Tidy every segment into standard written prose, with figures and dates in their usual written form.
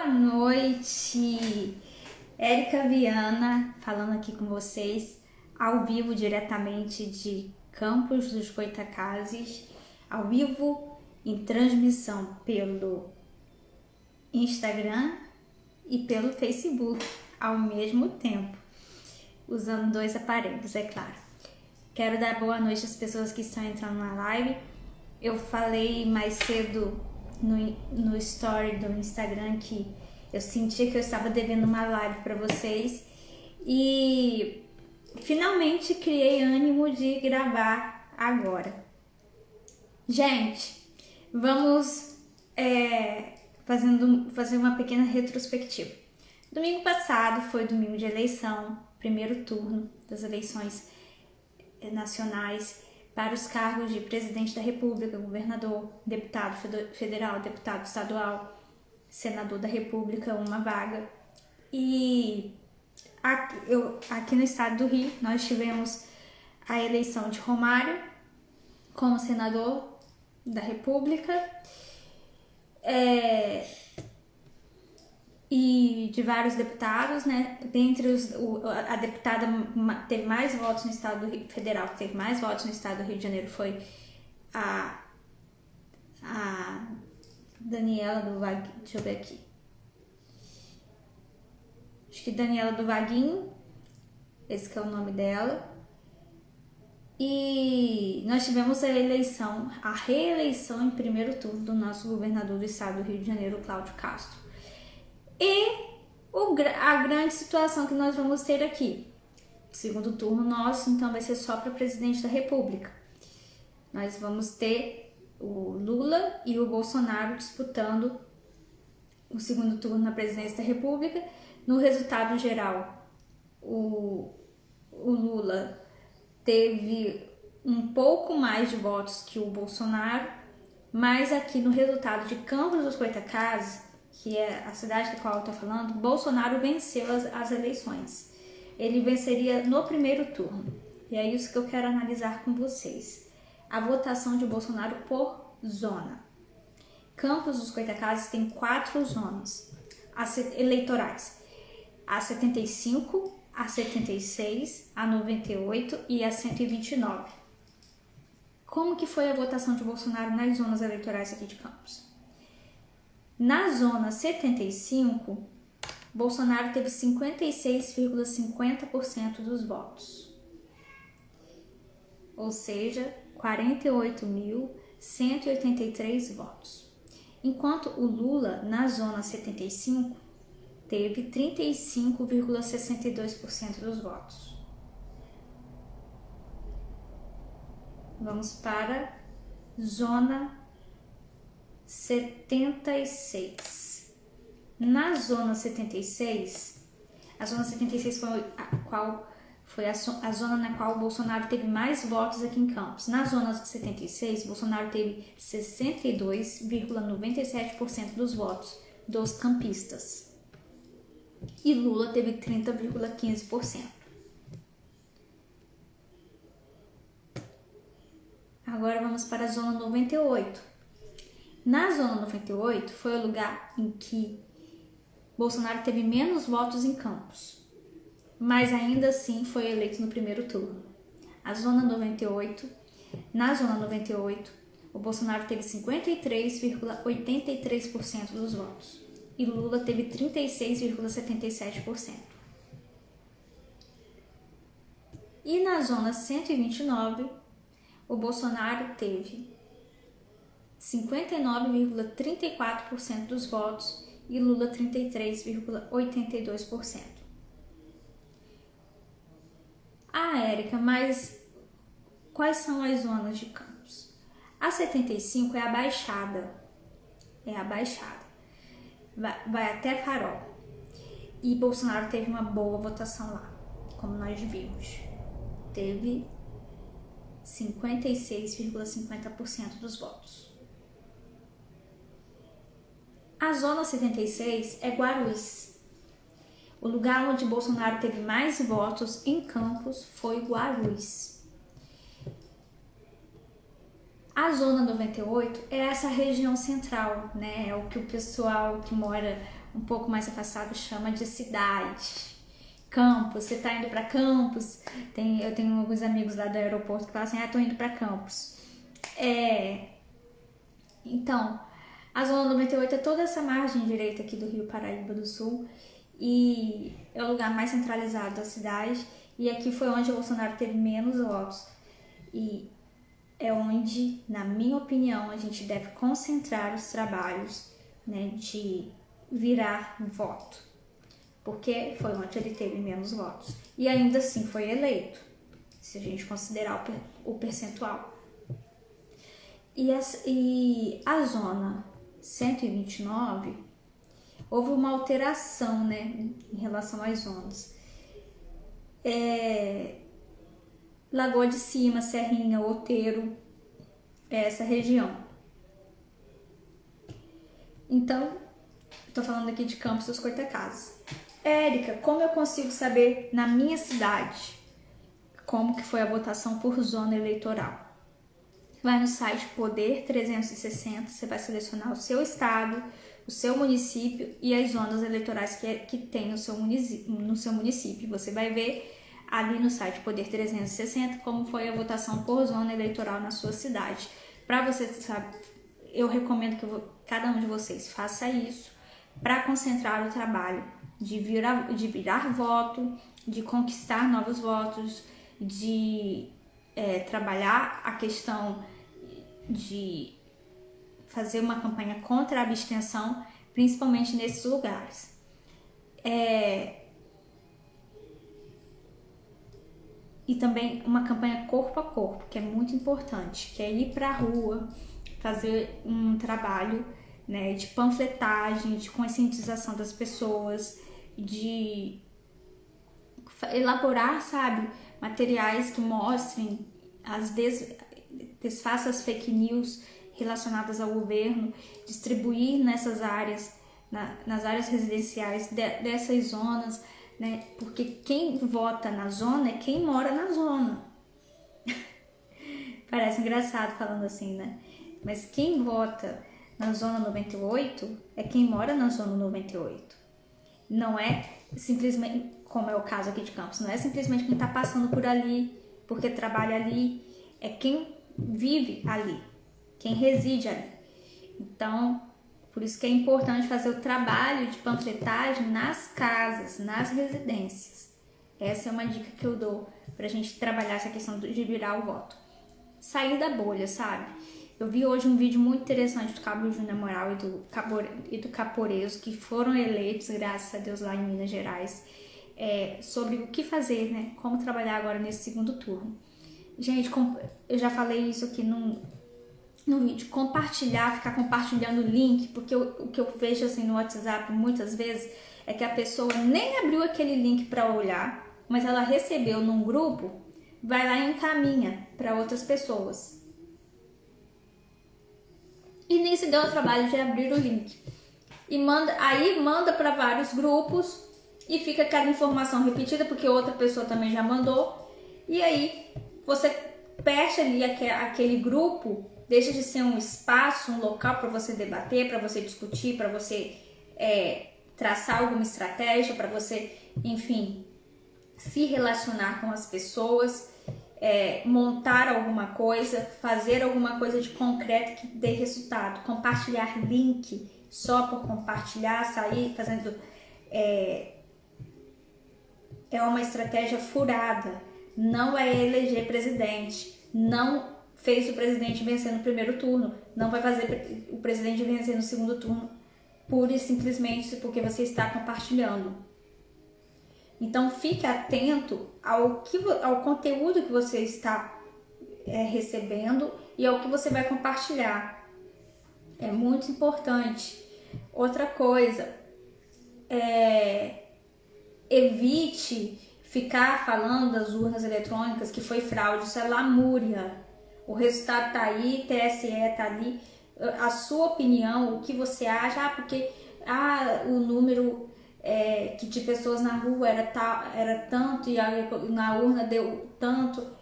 noite, Érica Viana falando aqui com vocês, ao vivo diretamente de Campos dos Goytacazes, ao vivo em transmissão pelo Instagram e pelo Facebook ao mesmo tempo, usando dois aparelhos, é claro. Quero dar boa noite às pessoas que estão entrando na live. Eu falei mais cedo no story do Instagram que eu sentia que eu estava devendo uma live para vocês e finalmente criei ânimo de gravar agora. Gente, vamos fazer uma pequena retrospectiva. Domingo passado foi domingo de eleição, primeiro turno das eleições nacionais para os cargos de presidente da República, governador, deputado federal, deputado estadual, senador da República, uma vaga. E aqui no estado do Rio, nós tivemos a eleição de Romário como senador da República e de vários deputados, né? Dentre a deputada teve mais votos no estado do Rio Federal, que teve mais votos no estado do Rio de Janeiro foi a Daniela do Vaguinho. Deixa eu ver aqui. Acho que Daniela do Vaguinho, esse que é o nome dela. E nós tivemos a reeleição em primeiro turno do nosso governador do estado do Rio de Janeiro, Cláudio Castro. E a grande situação que nós vamos ter aqui, segundo turno nosso, então vai ser só para presidente da República. Nós vamos ter o Lula e o Bolsonaro disputando o segundo turno na presidência da República. No resultado geral, o Lula teve um pouco mais de votos que o Bolsonaro, mas aqui no resultado de Campos dos Goytacazes, que é a cidade da qual eu estou falando, Bolsonaro venceu as eleições. Ele venceria no primeiro turno. E é isso que eu quero analisar com vocês. A votação de Bolsonaro por zona. Campos dos Goytacazes tem 4 zonas eleitorais. A 75, a 76, a 98 e a 129. Como que foi a votação de Bolsonaro nas zonas eleitorais aqui de Campos? Na zona 75, Bolsonaro teve 56,50% dos votos, ou seja, 48.183 votos. Enquanto o Lula, na zona 75, teve 35,62% dos votos. Vamos para zona 76. Na zona 76, a zona 76 foi a zona na qual o Bolsonaro teve mais votos aqui em Campos. Na zona 76, Bolsonaro teve 62,97% dos votos dos campistas e Lula teve 30,15%. Agora vamos para a zona 98. Na zona 98 foi o lugar em que Bolsonaro teve menos votos em Campos, mas ainda assim foi eleito no primeiro turno. Na zona 98, o Bolsonaro teve 53,83% dos votos e Lula teve 36,77%. E na zona 129, o Bolsonaro teve 59,34% dos votos e Lula 33,82%. Érica, mas quais são as zonas de Campos? A 75 é a Baixada. Vai até Farol. E Bolsonaro teve uma boa votação lá, como nós vimos. Teve 56,50% dos votos. A zona 76 é Guarulhos. O lugar onde Bolsonaro teve mais votos em Campos foi Guarulhos. A zona 98 é essa região central, né? É o que o pessoal que mora um pouco mais afastado chama de cidade. Campos, você tá indo para Campos. Eu tenho alguns amigos lá do aeroporto que falam assim, tô indo para Campos. Então, a Zona 98 é toda essa margem direita aqui do Rio Paraíba do Sul e é o lugar mais centralizado da cidade, e aqui foi onde o Bolsonaro teve menos votos e é onde, na minha opinião, a gente deve concentrar os trabalhos, né, de virar voto, porque foi onde ele teve menos votos e ainda assim foi eleito, se a gente considerar o percentual. E a zona 129, houve uma alteração, né, em relação às zonas. Lagoa de Cima, Serrinha, Outeiro, essa região. Então, estou falando aqui de Campos dos Goytacazes. Érica, como eu consigo saber na minha cidade como que foi a votação por zona eleitoral? Vai no site Poder 360, você vai selecionar o seu estado, o seu município e as zonas eleitorais que tem no seu município. Você vai ver ali no site Poder 360 como foi a votação por zona eleitoral na sua cidade. Para você saber, eu recomendo que cada um de vocês faça isso para concentrar o trabalho de virar voto, de conquistar novos votos, de trabalhar a questão de fazer uma campanha contra a abstenção, principalmente nesses lugares. E também uma campanha corpo a corpo, que é muito importante, que é ir para a rua, fazer um trabalho, né, de panfletagem, de conscientização das pessoas, de elaborar, sabe, materiais que mostrem desfaça as fake news relacionadas ao governo, distribuir nessas áreas, nas áreas residenciais dessas zonas, né? Porque quem vota na zona é quem mora na zona. Parece engraçado falando assim, né? Mas quem vota na zona 98 é quem mora na zona 98. Não é simplesmente, como é o caso aqui de Campos, não é simplesmente quem está passando por ali, porque trabalha ali, é quem vive ali, quem reside ali. Então, por isso que é importante fazer o trabalho de panfletagem nas casas, nas residências. Essa é uma dica que eu dou pra gente trabalhar essa questão de virar o voto. Sair da bolha, sabe? Eu vi hoje um vídeo muito interessante do Cabo Júnior Moral e do Caporeso, que foram eleitos, graças a Deus, lá em Minas Gerais, sobre o que fazer, né? Como trabalhar agora nesse segundo turno. Gente, eu já falei isso aqui no vídeo, ficar compartilhando o link, porque o que eu vejo assim no WhatsApp muitas vezes é que a pessoa nem abriu aquele link para olhar, mas ela recebeu num grupo, vai lá e encaminha para outras pessoas. E nem se deu o trabalho de abrir o link. E manda para vários grupos e fica aquela informação repetida, porque outra pessoa também já mandou. E aí você fecha ali aquele grupo, deixa de ser um espaço, um local para você debater, para você discutir, para você traçar alguma estratégia, para você, enfim, se relacionar com as pessoas, montar alguma coisa, fazer alguma coisa de concreto que dê resultado. Compartilhar link só por compartilhar, sair fazendo... é uma estratégia furada. Não vai eleger presidente, não fez o presidente vencer no primeiro turno, não vai fazer o presidente vencer no segundo turno, pura e simplesmente porque você está compartilhando. Então fique atento ao conteúdo que você está recebendo e ao que você vai compartilhar. É muito importante. Outra coisa, evite ficar falando das urnas eletrônicas que foi fraude, isso é lamúria. O resultado tá aí, TSE tá ali, a sua opinião, o que você acha, porque o número que de pessoas na rua era tanto e na urna deu tanto.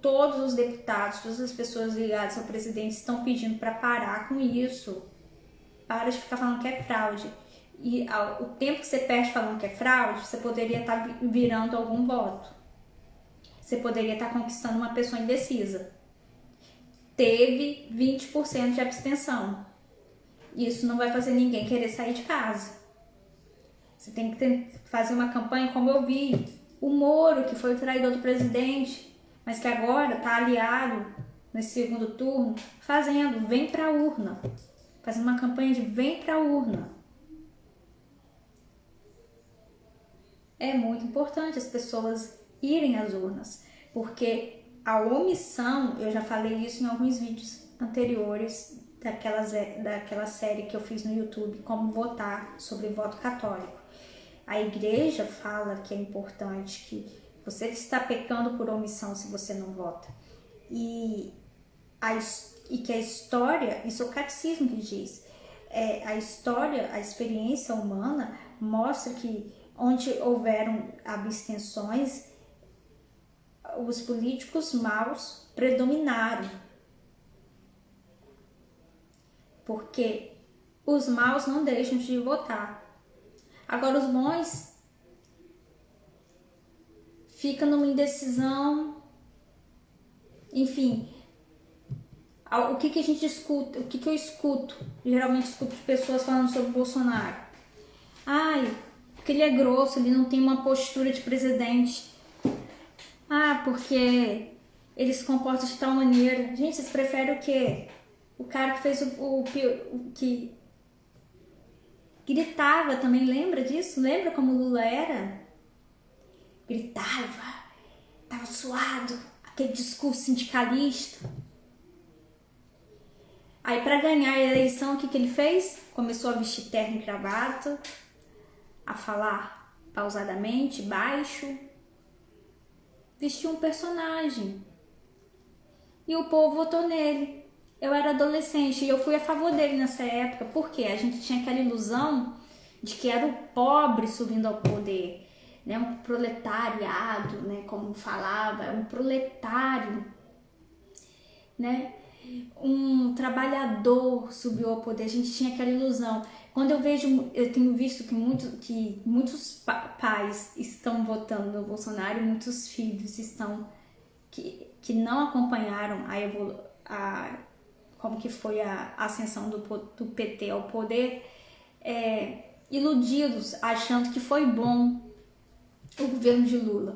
Todos os deputados, todas as pessoas ligadas ao presidente estão pedindo para parar com isso. Para de ficar falando que é fraude. o tempo que você perde falando que é fraude, você poderia estar virando algum voto. Você poderia estar conquistando uma pessoa indecisa. Teve 20% de abstenção. Isso não vai fazer ninguém querer sair de casa. Você tem que fazer uma campanha como eu vi. O Moro, que foi o traidor do presidente, mas que agora está aliado nesse segundo turno, vem pra urna. Fazendo uma campanha de vem pra urna. É muito importante as pessoas irem às urnas, porque a omissão, eu já falei isso em alguns vídeos anteriores daquela série que eu fiz no YouTube, como votar, sobre voto católico. A igreja fala que é importante, que você está pecando por omissão se você não vota. E que a história, isso é o catecismo que diz, a história, a experiência humana mostra que onde houveram abstenções, os políticos maus predominaram. Porque os maus não deixam de votar. Agora os bons ficam numa indecisão. Enfim, o que a gente escuta, o que eu escuto? Geralmente escuto pessoas falando sobre o Bolsonaro. Porque ele é grosso, ele não tem uma postura de presidente. Porque ele se comporta de tal maneira. Gente, vocês preferem o quê? O cara que fez o que gritava também, lembra disso? Lembra como o Lula era? Gritava, tava suado, aquele discurso sindicalista. Aí para ganhar a eleição, o que ele fez? Começou a vestir terno e gravata, a falar pausadamente, baixo. Vestiu um personagem. E o povo votou nele. Eu era adolescente e eu fui a favor dele nessa época. Por quê? A gente tinha aquela ilusão de que era o pobre subindo ao poder, né? Um proletariado, né? Como falava, um proletário, né? Um trabalhador subiu ao poder. A gente tinha aquela ilusão. Quando eu tenho visto que muitos pais estão votando no Bolsonaro, muitos filhos estão que não acompanharam como que foi a ascensão do PT ao poder, iludidos, achando que foi bom o governo de Lula.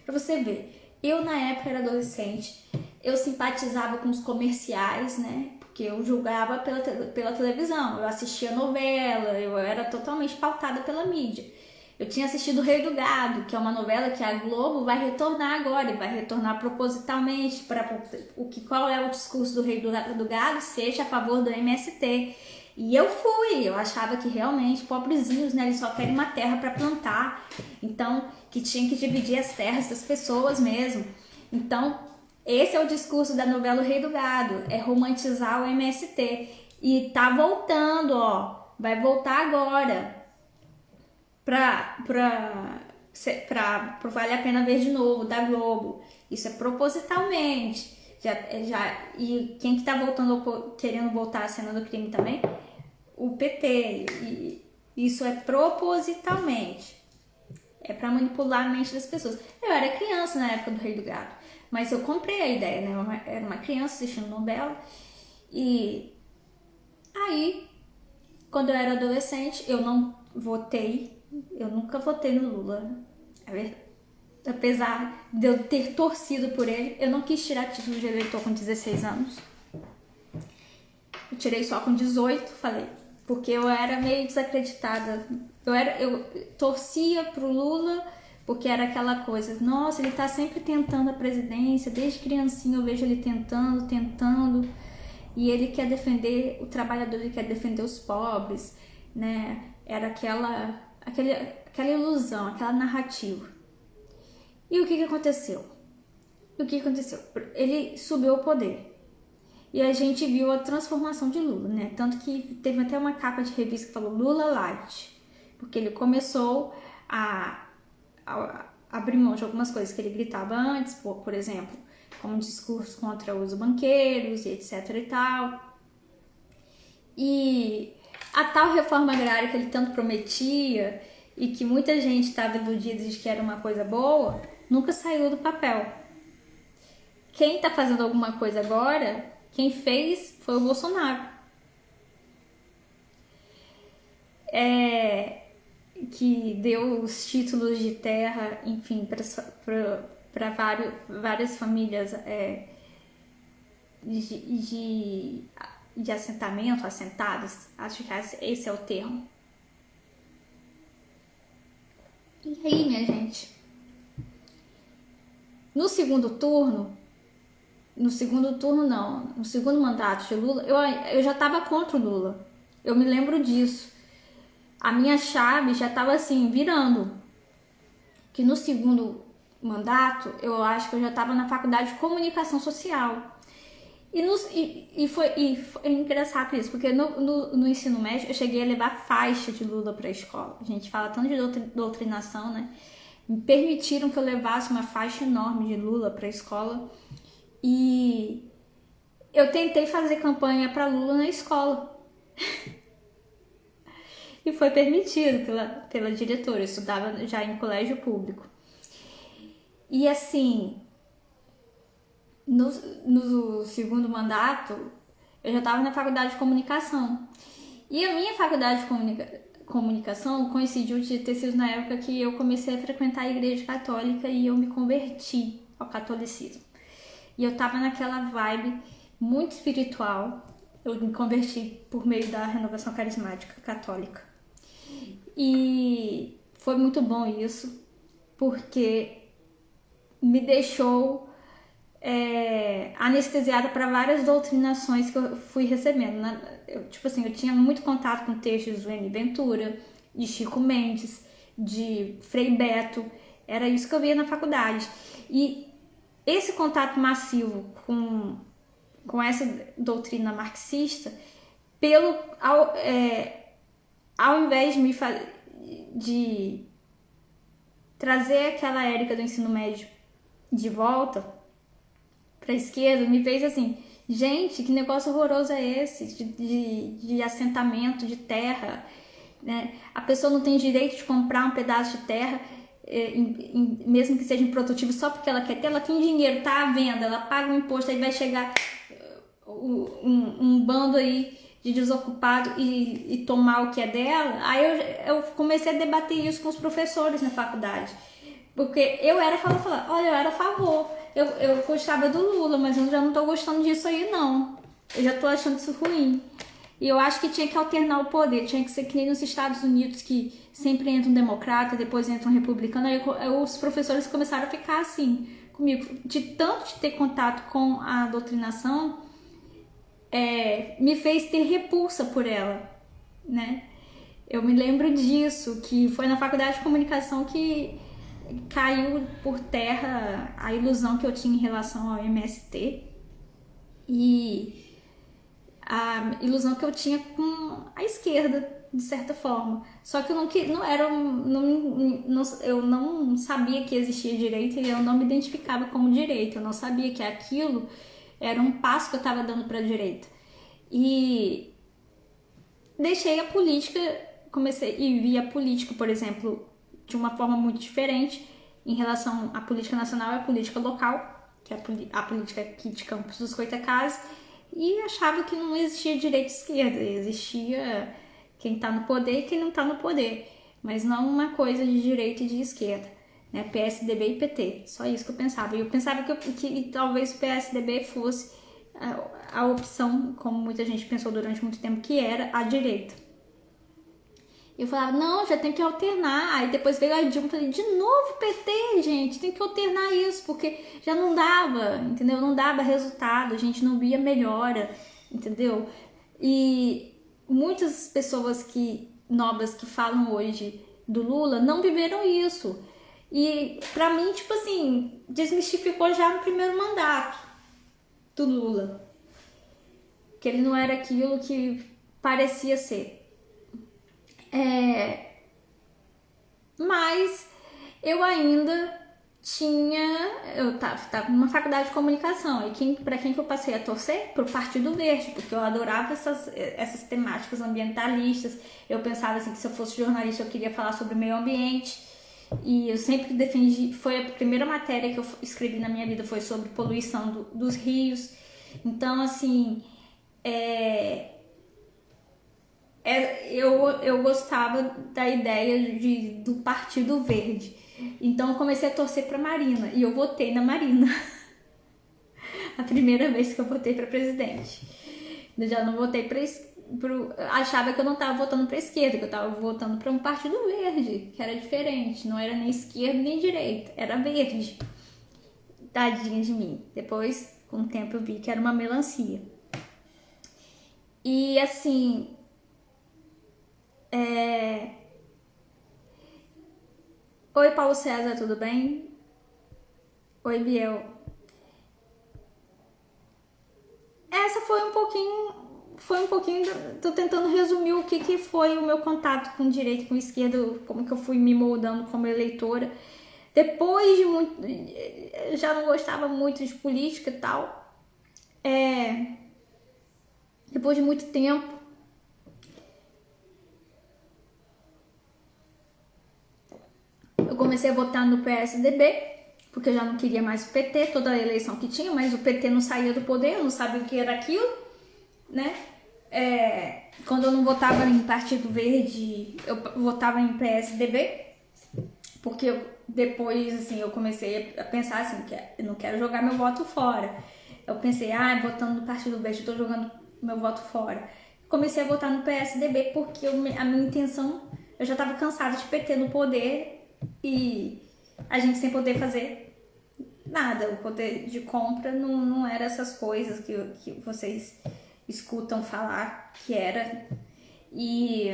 Pra você ver, eu na época era adolescente, eu simpatizava com os comerciais, né? Porque eu julgava pela televisão, eu assistia novela, eu era totalmente pautada pela mídia. Eu tinha assistido O Rei do Gado, que é uma novela que a Globo vai retornar agora, e vai retornar propositalmente para qual é o discurso do Rei do Gado, seja a favor do MST. E eu achava que realmente pobrezinhos, né, eles só querem uma terra para plantar, então que tinha que dividir as terras das pessoas mesmo. Então, esse é o discurso da novela O Rei do Gado, é romantizar o MST. E tá voltando, vai voltar agora. Vale a Pena Ver de Novo, da Globo. Isso é propositalmente. E quem que tá querendo voltar à cena do crime também? O PT. E isso é propositalmente. É para manipular a mente das pessoas. Eu era criança na época do Rei do Gado, mas eu comprei a ideia, né? Eu era uma criança assistindo novela. E aí, quando eu era adolescente, eu não votei. Eu nunca votei no Lula, é verdade. Apesar de eu ter torcido por ele, eu não quis tirar título de eleitor com 16 anos. Eu tirei só com 18, falei, porque eu era meio desacreditada. Eu torcia pro Lula porque era aquela coisa, nossa, ele tá sempre tentando a presidência, desde criancinha eu vejo ele tentando, e ele quer defender o trabalhador, ele quer defender os pobres, né? Era aquela ilusão, aquela narrativa. E o que aconteceu? Ele subiu ao poder. E a gente viu a transformação de Lula, né? Tanto que teve até uma capa de revista que falou Lula Light. Porque ele começou a abrir mão de algumas coisas que ele gritava antes, por exemplo, como discurso contra os banqueiros e etc e tal. E A tal reforma agrária que ele tanto prometia e que muita gente estava iludida de que era uma coisa boa, nunca saiu do papel. Quem está fazendo alguma coisa agora, quem fez foi o Bolsonaro. Que deu os títulos de terra, enfim, para várias famílias de assentamento, assentados, acho que esse é o termo. E aí, minha gente? No segundo mandato de Lula, eu já estava contra o Lula. Eu me lembro disso. A minha chave já estava assim, virando. Que no segundo mandato, eu acho que eu já estava na faculdade de comunicação social. E foi engraçado isso, porque no ensino médio eu cheguei a levar faixa de Lula para a escola. A gente fala tanto de doutrinação, né? Me permitiram que eu levasse uma faixa enorme de Lula para a escola. E eu tentei fazer campanha para Lula na escola. E foi permitido pela diretora. Eu estudava já em colégio público. E assim, no segundo mandato, eu já estava na faculdade de comunicação. E a minha faculdade de comunicação coincidiu de ter sido na época que eu comecei a frequentar a igreja católica e eu me converti ao catolicismo. E eu estava naquela vibe muito espiritual. Eu me converti por meio da renovação carismática católica. E foi muito bom isso, porque me deixou anestesiada para várias doutrinações que eu fui recebendo, né? Eu tinha muito contato com textos do N. Ventura, de Chico Mendes, de Frei Beto, era isso que eu via na faculdade. E esse contato massivo com essa doutrina marxista, ao invés de trazer aquela Érica do ensino médio de volta para a esquerda, me fez assim, gente, que negócio horroroso é esse de assentamento, de terra, né? A pessoa não tem direito de comprar um pedaço de terra, mesmo que seja um protótipo, só porque ela quer ter, ela tem dinheiro, tá à venda, ela paga um imposto, aí vai chegar um bando aí de desocupado e tomar o que é dela. Aí eu comecei a debater isso com os professores na faculdade, porque eu era a favor, eu gostava do Lula, mas eu já não tô gostando disso aí não, eu já tô achando isso ruim. E eu acho que tinha que alternar o poder, tinha que ser que nem nos Estados Unidos, que sempre entra um democrata, depois entra um republicano. Aí os professores começaram a ficar assim comigo, de tanto de ter contato com a doutrinação, me fez ter repulsa por ela, né? Eu me lembro disso, que foi na faculdade de comunicação que caiu por terra a ilusão que eu tinha em relação ao MST e a ilusão que eu tinha com a esquerda, de certa forma. Só que eu não sabia que existia direita e eu não me identificava como direita. Eu não sabia que aquilo era um passo que eu estava dando para a direita. E deixei a política, comecei e vi a política, por exemplo, de uma forma muito diferente em relação à política nacional e à política local, que é a política aqui de Campos dos Goytacazes, e achava que não existia direita e esquerda, existia quem está no poder e quem não está no poder, mas não uma coisa de direita e de esquerda, né? PSDB e PT, só isso que eu pensava. E eu pensava que talvez o PSDB fosse a opção, como muita gente pensou durante muito tempo, que era a direita. Eu falava, não, já tem que alternar. Aí depois veio a Dilma e falei, de novo PT, gente, tem que alternar isso, porque já não dava, entendeu? Não dava resultado, a gente não via melhora, entendeu? E muitas pessoas novas que falam hoje do Lula não viveram isso. E pra mim, tipo assim, desmistificou já no primeiro mandato do Lula, que ele não era aquilo que parecia ser. Mas eu ainda eu tava numa faculdade de comunicação, e para quem que eu passei a torcer? Pro Partido Verde, porque eu adorava essas temáticas ambientalistas. Eu pensava assim que se eu fosse jornalista eu queria falar sobre o meio ambiente, e eu sempre defendi, foi a primeira matéria que eu escrevi na minha vida, foi sobre poluição dos rios. Então, assim, eu gostava da ideia do Partido Verde. Então eu comecei a torcer pra Marina e eu votei na Marina. A primeira vez que eu votei pra presidente. Eu já não votei achava que eu não tava votando pra esquerda, que eu tava votando pra um Partido Verde, que era diferente, não era nem esquerda nem direita, era verde. Tadinha de mim. Depois, com o tempo, eu vi que era uma melancia. E assim, oi, Paulo César, tudo bem? Oi, Biel. Essa foi um pouquinho, tô tentando resumir o que foi o meu contato com direita e com esquerda, como que eu fui me moldando como eleitora. Depois de muito, eu já não gostava muito de política e tal. Depois de muito tempo, eu comecei a votar no PSDB, porque eu já não queria mais o PT, toda a eleição que tinha, mas o PT não saía do poder, eu não sabia o que era aquilo, né? Quando eu não votava em Partido Verde, eu votava em PSDB, porque depois, assim, eu comecei a pensar assim, que eu não quero jogar meu voto fora. Eu pensei, votando no Partido Verde, eu tô jogando meu voto fora. Comecei a votar no PSDB porque a minha intenção, eu já tava cansada de PT no poder e a gente sem poder fazer nada. O poder de compra não era essas coisas que vocês escutam falar que era. E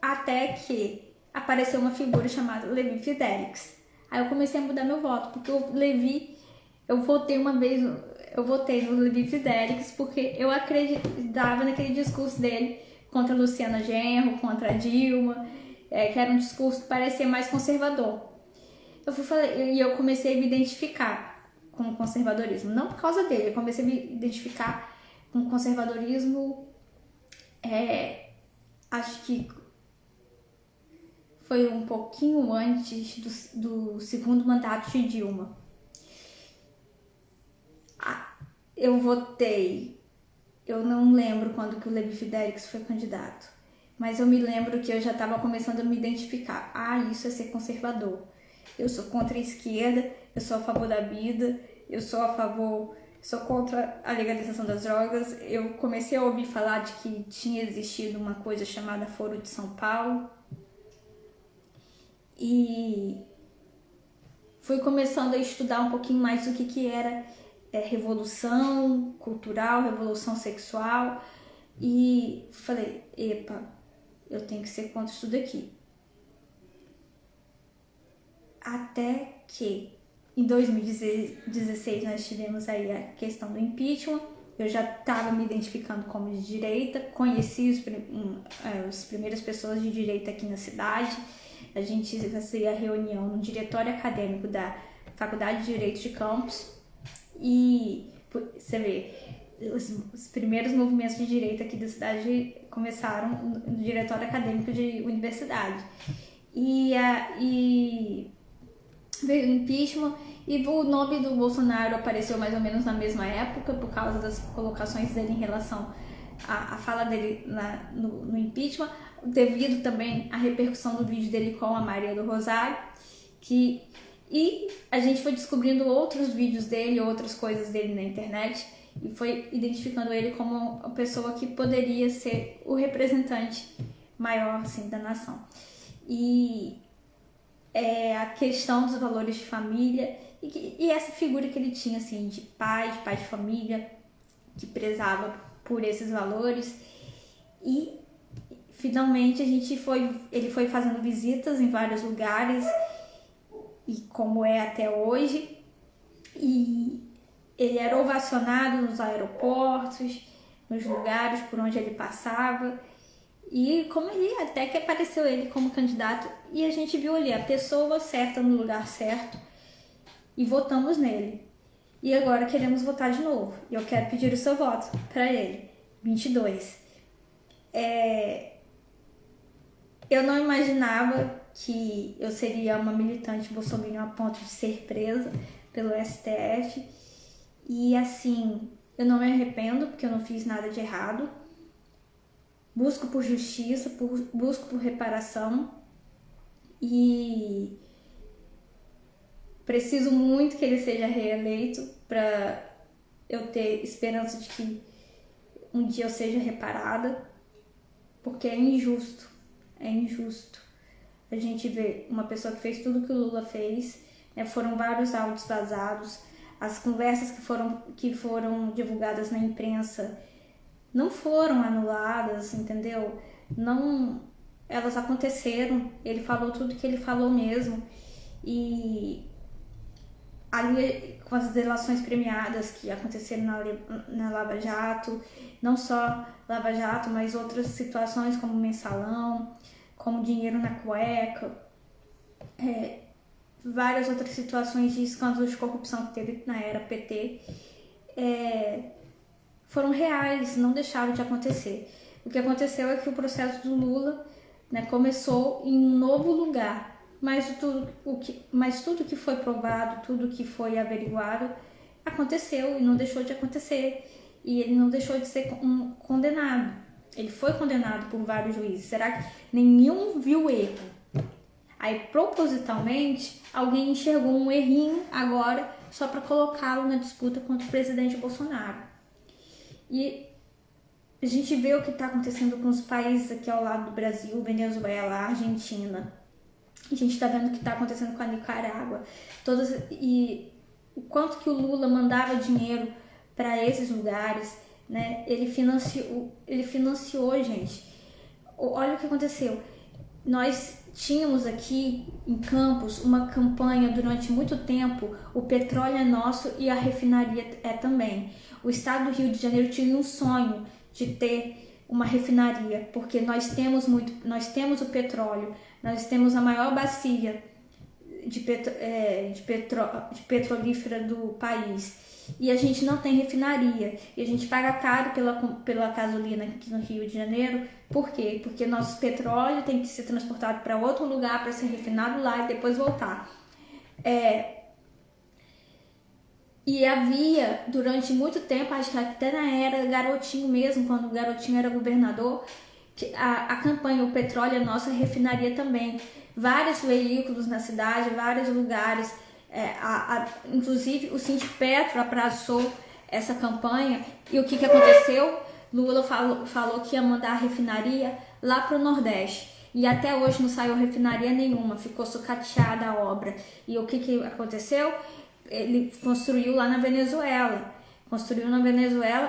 até que apareceu uma figura chamada Levi Fidelix. Aí eu comecei a mudar meu voto, porque o Levi, eu votei no Levi Fidelix porque eu acreditava naquele discurso dele contra a Luciana Genro, contra a Dilma, que era um discurso que parecia mais conservador. Eu comecei a me identificar com o conservadorismo, não por causa dele, eu comecei a me identificar com o conservadorismo, acho que foi um pouquinho antes do segundo mandato de Dilma. Eu votei, eu não lembro quando que o Levi Fidelix foi candidato, mas eu me lembro que eu já estava começando a me identificar. Isso é ser conservador. Eu sou contra a esquerda, eu sou a favor da vida, sou contra a legalização das drogas. Eu comecei a ouvir falar de que tinha existido uma coisa chamada Foro de São Paulo. E fui começando a estudar um pouquinho mais o que era revolução cultural, revolução sexual. E falei, eu tenho que ser contra isso daqui. Até que em 2016 nós tivemos aí a questão do impeachment. Eu já estava me identificando como de direita, conheci as primeiras pessoas de direita aqui na cidade. A gente fazia reunião no diretório acadêmico da Faculdade de Direito de Campos e você vê, os primeiros movimentos de direita aqui da cidade começaram no diretório acadêmico de universidade. E veio o impeachment e o nome do Bolsonaro apareceu mais ou menos na mesma época por causa das colocações dele em relação à fala dele no impeachment, devido também à repercussão do vídeo dele com a Maria do Rosário, e a gente foi descobrindo outros vídeos dele, outras coisas dele na internet, e foi identificando ele como uma pessoa que poderia ser o representante maior, assim, da nação. E a questão dos valores de família e essa figura que ele tinha, assim, de pai de família, que prezava por esses valores. E finalmente ele foi fazendo visitas em vários lugares, e como é até hoje, e ele era ovacionado nos aeroportos, nos lugares por onde ele passava, E como ele, até que apareceu ele como candidato, e a gente viu ali a pessoa certa no lugar certo e votamos nele. E agora queremos votar de novo. E eu quero pedir o seu voto para ele. 22. Eu não imaginava que eu seria uma militante bolsominion a ponto de ser presa pelo STF. E assim, eu não me arrependo porque eu não fiz nada de errado. Busco por justiça, busco por reparação e preciso muito que ele seja reeleito para eu ter esperança de que um dia eu seja reparada, porque é injusto a gente ver uma pessoa que fez tudo que o Lula fez, né? Foram vários áudios vazados, as conversas que foram divulgadas na imprensa não foram anuladas, entendeu? Não, elas aconteceram, ele falou tudo que ele falou mesmo, e ali com as delações premiadas que aconteceram na Lava Jato, não só Lava Jato, mas outras situações como mensalão, como dinheiro na cueca, várias outras situações de escândalos de corrupção que teve na era PT, foram reais, não deixaram de acontecer. O que aconteceu é que o processo do Lula, né, começou em um novo lugar, mas tudo que foi provado, tudo que foi averiguado, aconteceu e não deixou de acontecer. E ele não deixou de ser condenado. Ele foi condenado por vários juízes. Será que nenhum viu erro? Aí, propositalmente, alguém enxergou um errinho agora só para colocá-lo na disputa contra o presidente Bolsonaro. E a gente vê o que está acontecendo com os países aqui ao lado do Brasil, Venezuela, Argentina. A gente está vendo o que está acontecendo com a Nicarágua. E o quanto que o Lula mandava dinheiro para esses lugares, né? Ele financiou, gente. Olha o que aconteceu. Nós tínhamos aqui em Campos uma campanha durante muito tempo, o petróleo é nosso e a refinaria é também. O estado do Rio de Janeiro tinha um sonho de ter uma refinaria, porque nós temos o petróleo, nós temos a maior bacia de petrolífera do país. E a gente não tem refinaria. E a gente paga caro pela gasolina aqui no Rio de Janeiro. Por quê? Porque nosso petróleo tem que ser transportado para outro lugar para ser refinado lá e depois voltar. E havia, durante muito tempo, acho que até na era Garotinho mesmo, quando o Garotinho era governador, a campanha O Petróleo é Nossa, refinaria também. Vários veículos na cidade, vários lugares. Inclusive o Sindipetro abraçou essa campanha. E o que aconteceu? Lula falou que ia mandar a refinaria lá para o Nordeste. E até hoje não saiu refinaria nenhuma, ficou sucateada a obra. E o que aconteceu? Ele construiu lá na Venezuela.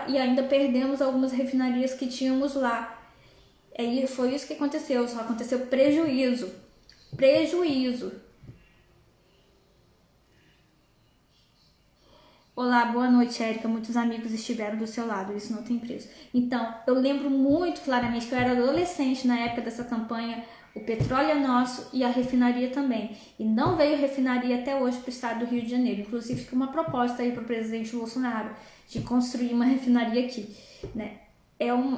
E ainda perdemos algumas refinarias que tínhamos lá. E foi isso que aconteceu, só aconteceu prejuízo. Olá, boa noite, Érica. Muitos amigos estiveram do seu lado, isso não tem preço. Então, eu lembro muito claramente que eu era adolescente na época dessa campanha, o petróleo é nosso e a refinaria também. E não veio refinaria até hoje para o estado do Rio de Janeiro. Inclusive, fica uma proposta aí para o presidente Bolsonaro de construir uma refinaria aqui, né?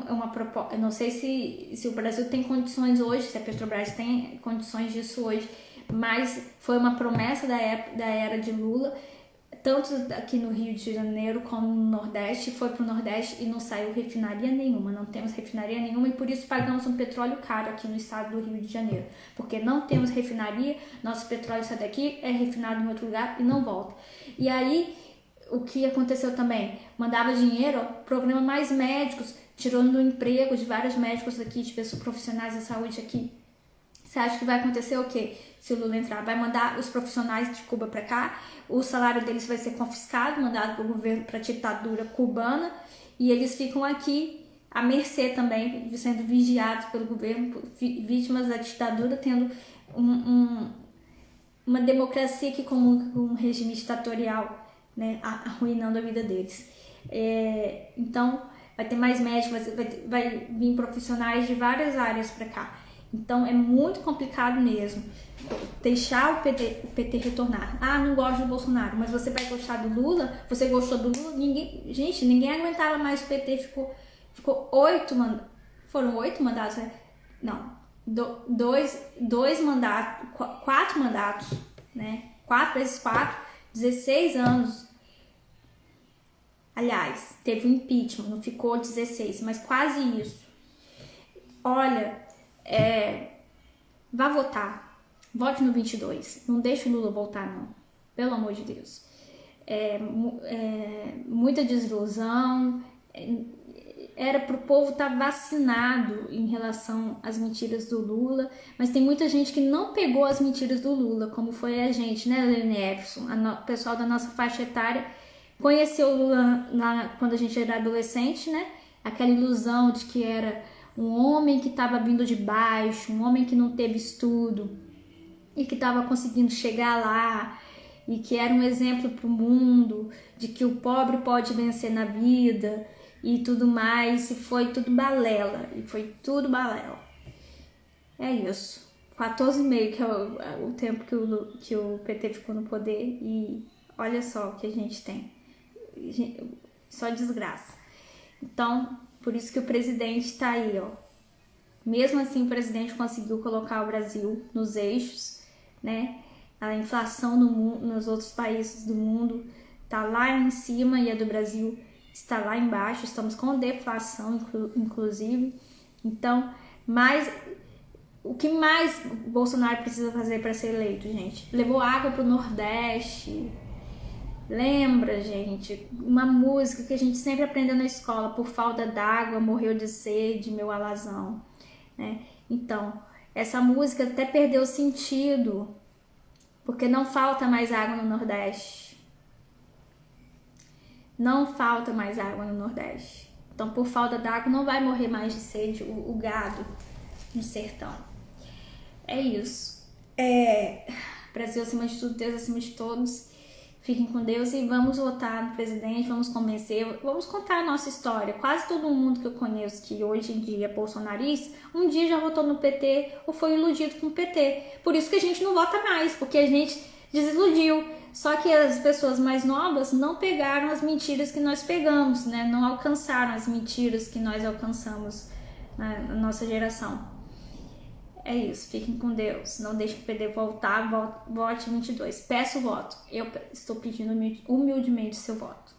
Uma proposta. Eu não sei se o Brasil tem condições hoje, se a Petrobras tem condições disso hoje, mas foi uma promessa da era de Lula, tanto aqui no Rio de Janeiro como no Nordeste. Foi para o Nordeste e não saiu refinaria nenhuma, não temos refinaria nenhuma, e por isso pagamos um petróleo caro aqui no estado do Rio de Janeiro, porque não temos refinaria, nosso petróleo sai daqui, é refinado em outro lugar e não volta. E aí, o que aconteceu também? Mandava dinheiro, programa Mais Médicos, tirando o emprego de vários médicos aqui, de pessoas profissionais da saúde aqui. Você acha que vai acontecer o quê? Se o Lula entrar, vai mandar os profissionais de Cuba para cá, o salário deles vai ser confiscado, mandado pelo governo para a ditadura cubana, e eles ficam aqui à mercê também, sendo vigiados pelo governo, vítimas da ditadura, tendo uma democracia que comum com um regime ditatorial, né, arruinando a vida deles. Então, vai ter mais médicos, vai vir profissionais de várias áreas para cá. Então é muito complicado mesmo deixar o PT retornar. Ah, não gosto do Bolsonaro, mas você vai gostar do Lula? Você gostou do Lula? Ninguém aguentava mais o PT, ficou 8 mandatos. Foram 8 mandatos, né? Não, dois mandatos, 4 mandatos, né? 4 vezes 4, 16 anos. Aliás, teve um impeachment, não ficou 16, mas quase isso. Olha, vá votar. Vote no 22. Não deixe o Lula voltar, não. Pelo amor de Deus. Muita desilusão. Era pro povo estar vacinado em relação às mentiras do Lula, mas tem muita gente que não pegou as mentiras do Lula, como foi a gente, né, Lene Everson? O pessoal da nossa faixa etária conheceu o Lula quando a gente era adolescente, né? Aquela ilusão de que era um homem que estava vindo de baixo, um homem que não teve estudo e que estava conseguindo chegar lá, e que era um exemplo para o mundo de que o pobre pode vencer na vida e tudo mais, e foi tudo balela, É isso. 14,5 que é o tempo que o PT ficou no poder, e olha só o que a gente tem. Só desgraça. Então, por isso que o presidente está aí, ó. Mesmo assim, o presidente conseguiu colocar o Brasil nos eixos, né? A inflação no mundo, nos outros países do mundo está lá em cima e a do Brasil está lá embaixo. Estamos com deflação, inclusive. Então, o que mais Bolsonaro precisa fazer para ser eleito, gente? Levou água para o Nordeste. Lembra, gente? Uma música que a gente sempre aprendeu na escola: por falta d'água, morreu de sede, meu alazão. Né? Então, essa música até perdeu sentido, porque não falta mais água no Nordeste. Não falta mais água no Nordeste. Então, por falta d'água, não vai morrer mais de sede o gado no sertão. É isso. Brasil acima de tudo, Deus acima de todos. Fiquem com Deus e vamos votar no presidente, vamos convencer, vamos contar a nossa história. Quase todo mundo que eu conheço que hoje em dia é bolsonarista, um dia já votou no PT ou foi iludido com o PT. Por isso que a gente não vota mais, porque a gente desiludiu. Só que as pessoas mais novas não pegaram as mentiras que nós pegamos, né? Não alcançaram as mentiras que nós alcançamos na nossa geração. É isso, fiquem com Deus. Não deixem o PT voltar, vote 22. Peço o voto. Eu estou pedindo humildemente seu voto.